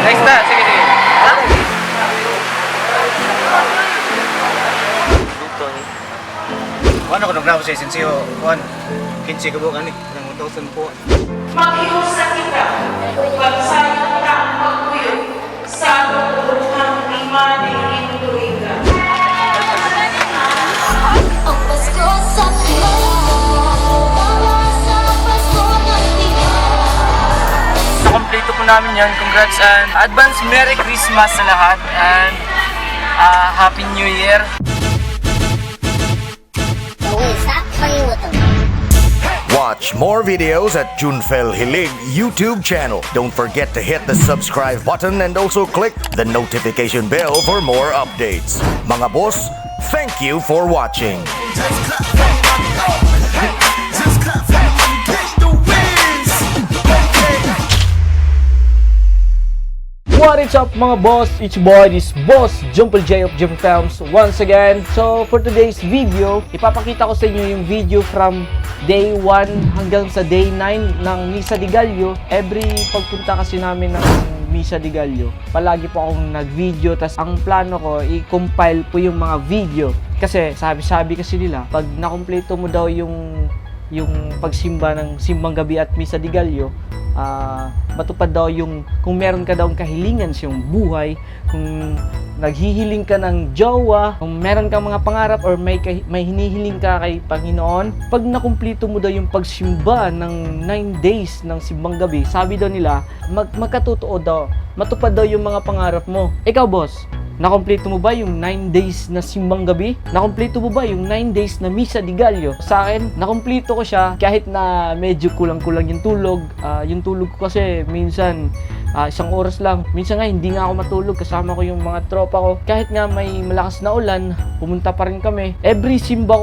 Next na, sige, sige. Ano ko nagnaw sa esensiyo? Juan, 15 ka bukan ni, ng 1,000 po. Makiusa kita, pagsayang na ang pagkuyo sa luluhang iman ng inutuiga. Ang Pasko sa sa Pasko ng Nakompleto po namin yan. Congrats and advance Merry Christmas sa lahat and Happy New Year. Watch more videos at Junfel Hilig YouTube channel. Don't forget to hit the subscribe button and also click the notification bell for more updates. Mga boss, thank you for watching. What is up mga boss? It's boy, this boss Jumpel J of Jumpel Films once again. So for today's video, ipapakita ko sa inyo yung video from day 1 hanggang sa day 9 ng Misa de Gallo. Every pagpunta kasi namin ng Misa de Gallo, palagi po akong nag-video. Tas ang plano ko, i-compile po yung mga video. Kasi sabi kasi nila, pag nakompleto mo daw yung pagsimba ng simbang gabi at Misa de Gallo, matupad daw yung kung meron ka daw kahilingan sa iyong buhay, kung naghihiling ka ng jowa, kung meron kang mga pangarap or may hinihiling ka kay Panginoon, pag nakumpleto mo daw yung pagsimba ng 9 days ng simbang gabi, sabi daw nila, magkatotoo daw, matupad daw yung mga pangarap mo. Ikaw boss, nakompleto mo ba yung 9 days na simbang gabi? Nakompleto mo ba yung 9 days na Misa de Gallo? Sa akin, nakompleto ko siya kahit na medyo kulang-kulang yung tulog. Yung tulog ko kasi minsan isang oras lang. Minsan nga hindi nga ako matulog, kasama ko yung mga tropa ko. Kahit nga may malakas na ulan, pumunta pa rin kami. Every simba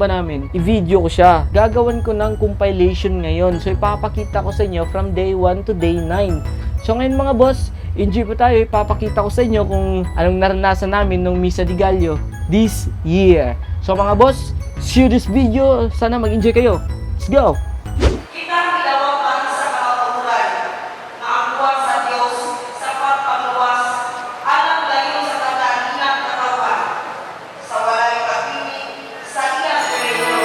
namin, i-video ko siya. Gagawan ko ng compilation ngayon. So ipapakita ko sa inyo from day 1 to day 9. So ngayon mga boss, enjoy po tayo. Ipapakita ko sa inyo kung anong naranasan namin nung Misa de Gallo this year. So mga boss, see you this video. Sana mag-enjoy kayo. Let's go! Kita ang ilawakan sa kapaturan na ang buwan sa Diyos sa pagpaluwas alang layo sa katahinang katawan sa walay kapili sa iyang reino.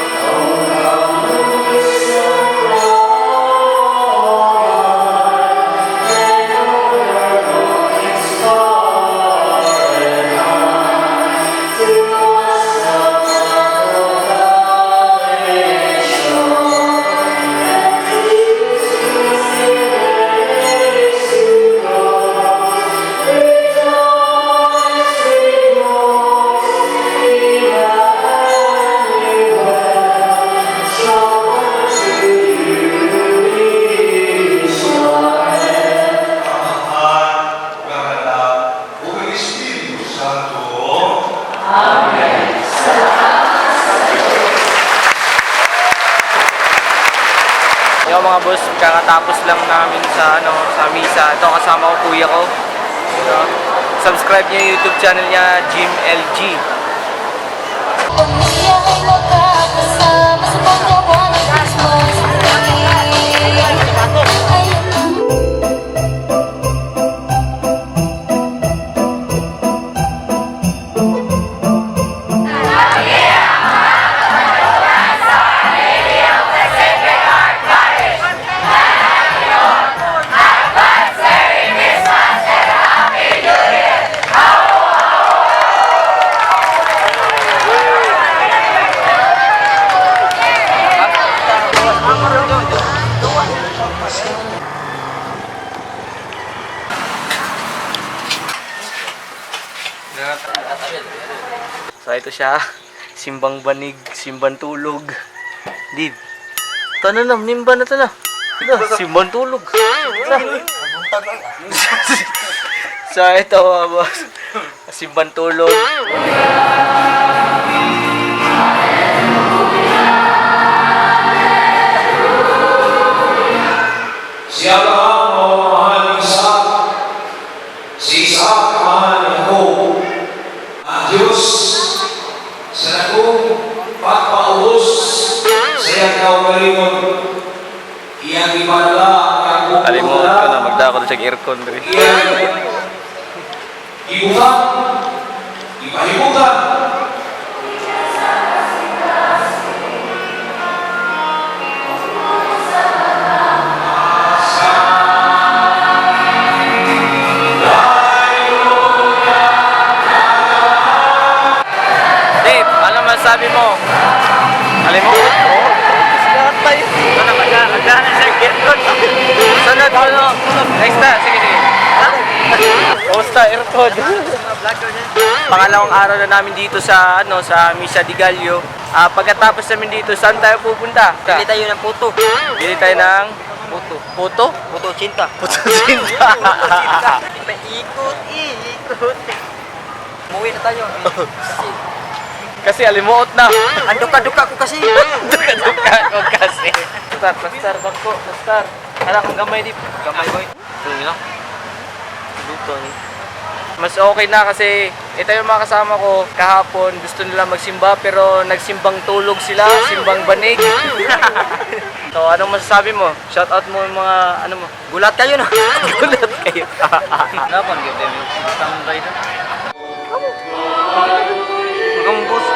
Yo mga boss, kakatapos lang namin sa misa. Ito kasama ko kuya ko. Subscribe niyo yung YouTube channel niya, Jim LG. Pamilya ay magkakasama sa paggawa ng Christmas tree. So ito siya, simbang banig, simbang tulog. Dib. Tana na, nimba na tana. Simbang tulog. So ito boss, simbang tulog. Siapa mau mahal Ishak, si Ishak mahal Yakob. Ang Diyos sa nagong pagpaubos sa iyang kaugalingon, iyang ipadala ang Alimot ko na magdako siya aircon dre. Ibukan, ipahibukan, Dave, ano masabi mo? Alimuot ko? Sigat tayo. Ano nagdaan siya aircon? Sunod mo no? Next na, sige sige. Posta aircon. Pangalawang araw na namin dito sa sa Misa de Gallo. Pagkatapos namin dito, saan tayo pupunta? Bili tayo ng puto. Bili tayo ng Puto. puto? Puto cinta. Puto sinta. Ikot. Umuwi na tayo. Kasi alimuot na. Duka ko kasi. Duka ko kasi. Pastar, bangko, pastar. Anak kong gamay di. Gamay boy. Ano Luto ni. Mas okay na kasi ito yung mga kasama ko kahapon gusto nila magsimba pero nagsimbang tulog sila, simbang banig. So anong masasabi mo? Shout out mo yung mga ano mo. Gulat kayo na. Gulat kayo. Dapat gyud tayo standby na. Magambos.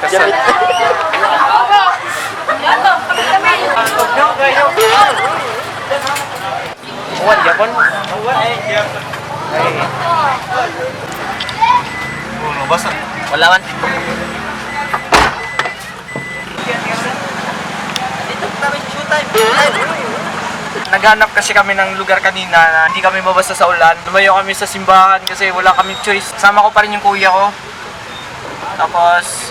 Kasi Uwan, Japon? Mabasa. Wala man. Naghanap kasi kami ng lugar kanina na hindi kami mabasa sa ulan. Lumayo kami sa simbahan kasi wala kaming choice. Sama ko pa rin yung kuya ko. Tapos,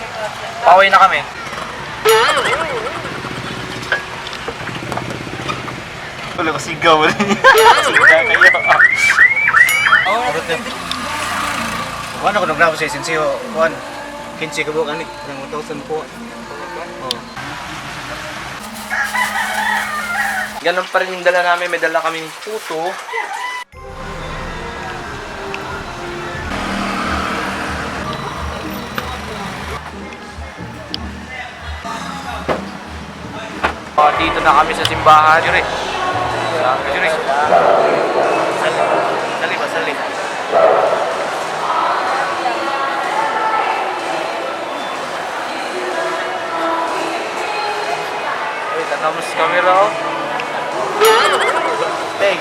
pauwi na kami. Wala ko sigaw. Sigaw kayo. Ano ko naglaban sa Esensiyo, Juan? 15 ka buwan ni, ng 1,000 po. Ganun pa rin yung dala namin. May dala kaming puto. Dito na kami sa simbahan. Yuri. Yuri. Sali ba? Sali. Ay, tanaw mo sa camera oh. Hey.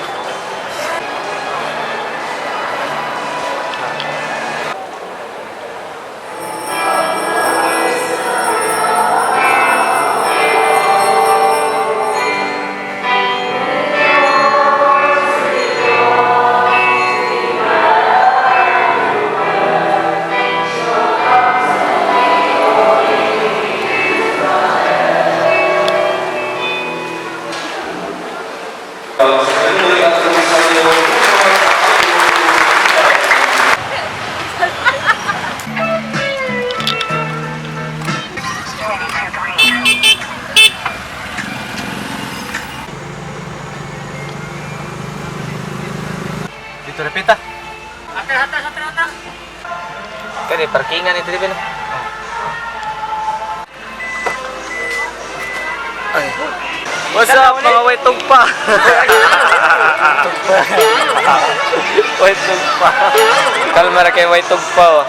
Dito repita. Kani parkingan itu din. Ay. What's up mga waitog pa? Waitog pa. Kalma ra kay waitog pa.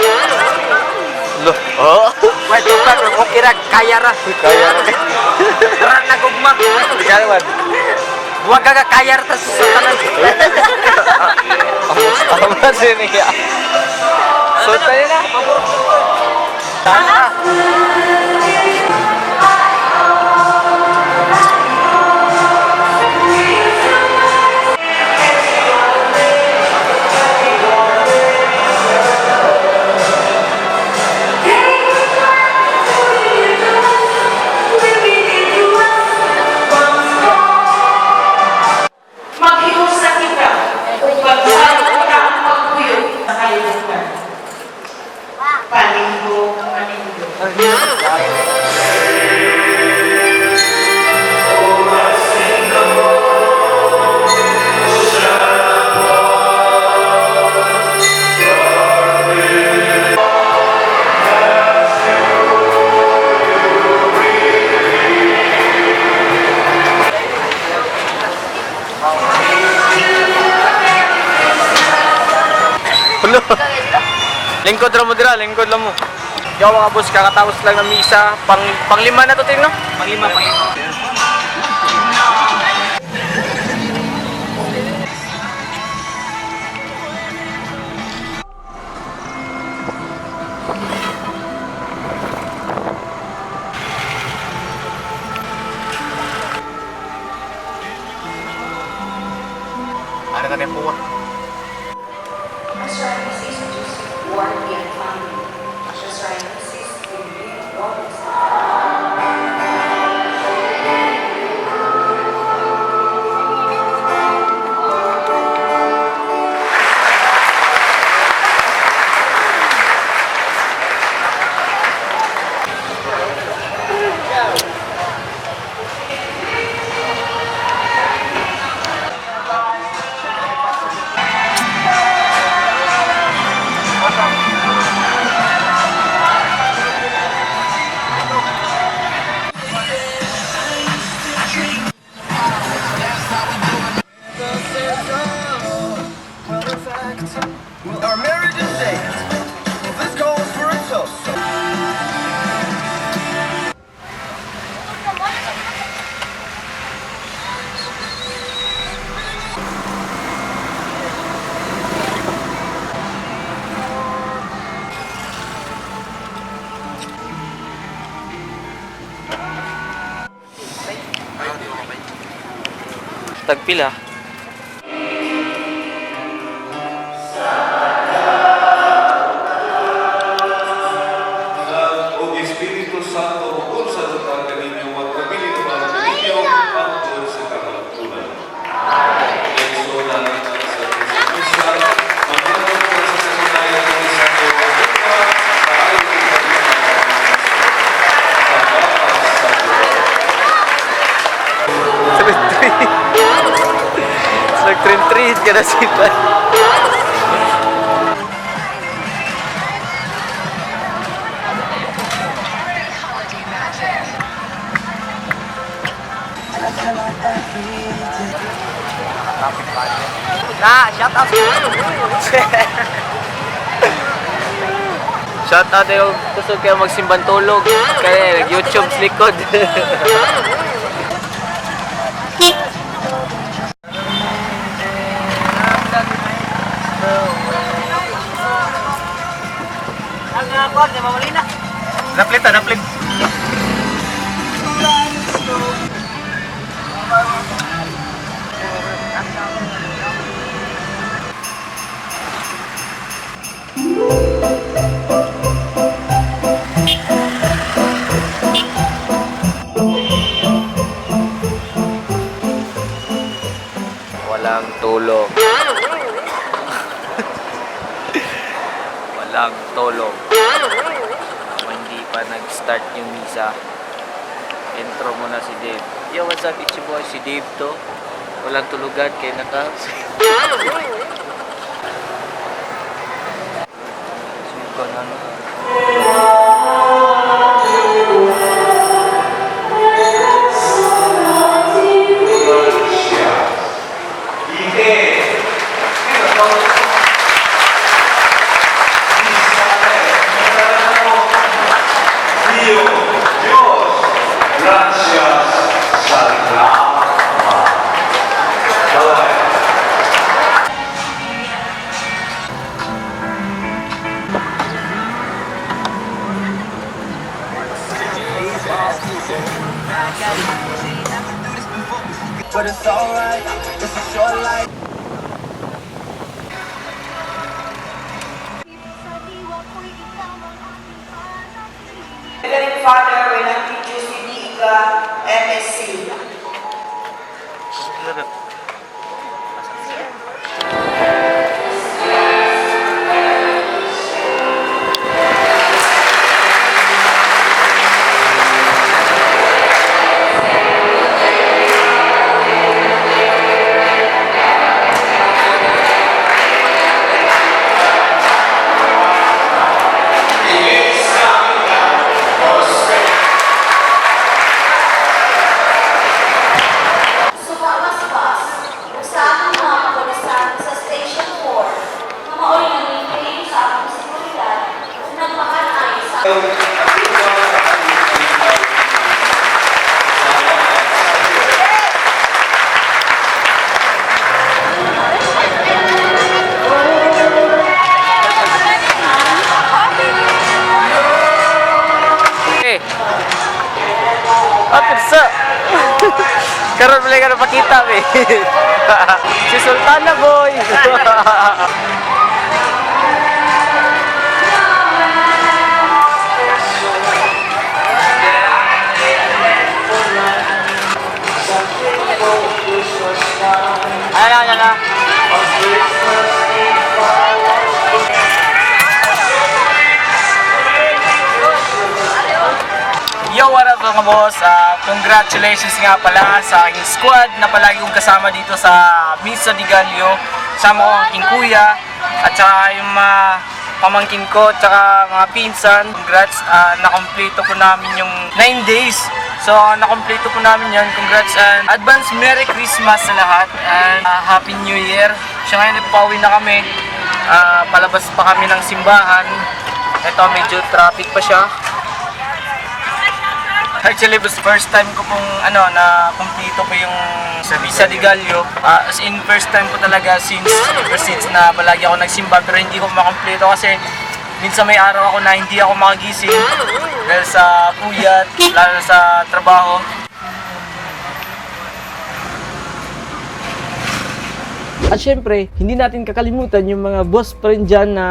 Loh. Oh. Waitog pa okay ra kaya ra. Kaya Ra nagugma. di kaya man. Huwag ka kaya ra sa tanan. Apa sih ini ya? Sultan na. Tana. Maghiusap kita Lingkod ra mo dira, lingkod lang mo. Yo mga boss, kakatapos lang ng misa. Panglima na to, Tim, no? Panglima. Ada kan yang buah. As Ramesses just warned the family. As Ramesses will be always. Our marriage is saved. This calls for a toast. Tagpila. O Espiritu Santo, sa lutang kaninyo, magpabili ng mga kaninyo, ang Diyos sa kalantunan. Yeso na sa Kristo, magpapag ko sa kasanayan ng isang Diyos, sa ayon ng Nag-trend-trend ka na sila. Shout out yung gusto kayo magsimbang tulog. Kaya nag-YouTube sa likod. Naplit. Walang tulog. Walang tulog. Hindi pa nag-start yung misa. Intro muna si Dave. Yo, what's up, it's your boy, si Dave to. Walang tulugan, kaya naka... Siko na ano. But it's alright, it's a short life. Reverend Father Renatito Sidiga, MSc. Sumamaspas Karon pala ka napakita, be. Si Sultana, boy. Ayan na. Yo, what up mga boss? Congratulations nga pala sa aking squad na palagi kong kasama dito sa Misa de Gallo. Sama ko ang aking kuya at saka yung mga pamangkin ko at saka mga pinsan. Congrats, nakompleto po namin yung 9 days. So, nakompleto po namin yan. Congrats and advance Merry Christmas sa lahat and Happy New Year. Siya ngayon nagpauwi na kami. Palabas pa kami ng simbahan. Ito, medyo traffic pa siya. Actually, it was first time ko pong na kumpleto ko yung sa Misa de Gallo. As in, first time ko talaga ever since na palagi ako nagsimba pero hindi ko makompleto kasi minsan may araw ako na hindi ako makagising dahil sa puyat, lalo sa trabaho. At syempre, hindi natin kakalimutan yung mga boss pa rin dyan na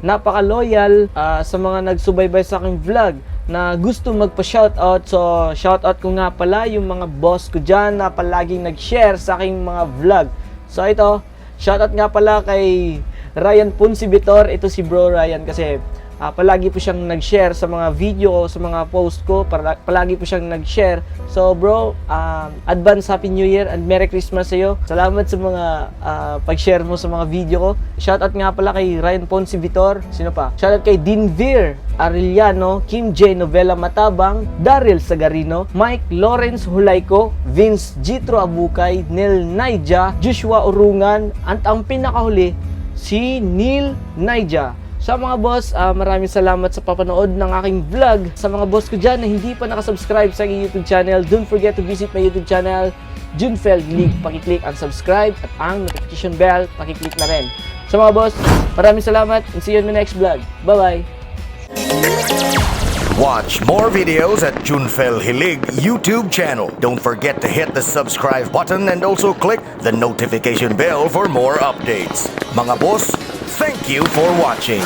napaka-loyal sa mga nagsubaybay sa aking vlog na gusto magpa-shoutout. So, shoutout ko nga pala yung mga boss ko dyan na palaging nag-share sa aking mga vlog. So, ito, shoutout nga pala kay Ryan Puncibitor. Ito si Bro Ryan kasi palagi po siyang nag-share sa mga video ko, sa mga post ko. Palagi po siyang nag-share. So, bro, advance Happy New Year and Merry Christmas sa iyo. Salamat sa mga pag-share mo sa mga video ko. Shoutout nga pala kay Ryan Puncibitor. Sino pa? Shoutout kay Dinvir Arellano, Kim J. Novela Matabang, Daryl Sagarino, Mike Lawrence Hulayco, Vince Jitro Abukay, Neil Naija, Joshua Urungan, at ang pinakahuli, si Neil Naija. Sa mga boss, maraming salamat sa papanood ng aking vlog. Sa mga boss ko dyan na hindi pa nakasubscribe sa aking YouTube channel, don't forget to visit my YouTube channel, Junfel Hilig. Pakiclick ang subscribe at ang notification bell, pakiclick na rin. Sa mga boss, maraming salamat and see you in my next vlog. Bye-bye! Watch more videos at Junfel Hilig YouTube channel. Don't forget to hit the subscribe button and also click the notification bell for more updates. Mga boss, thank you for watching.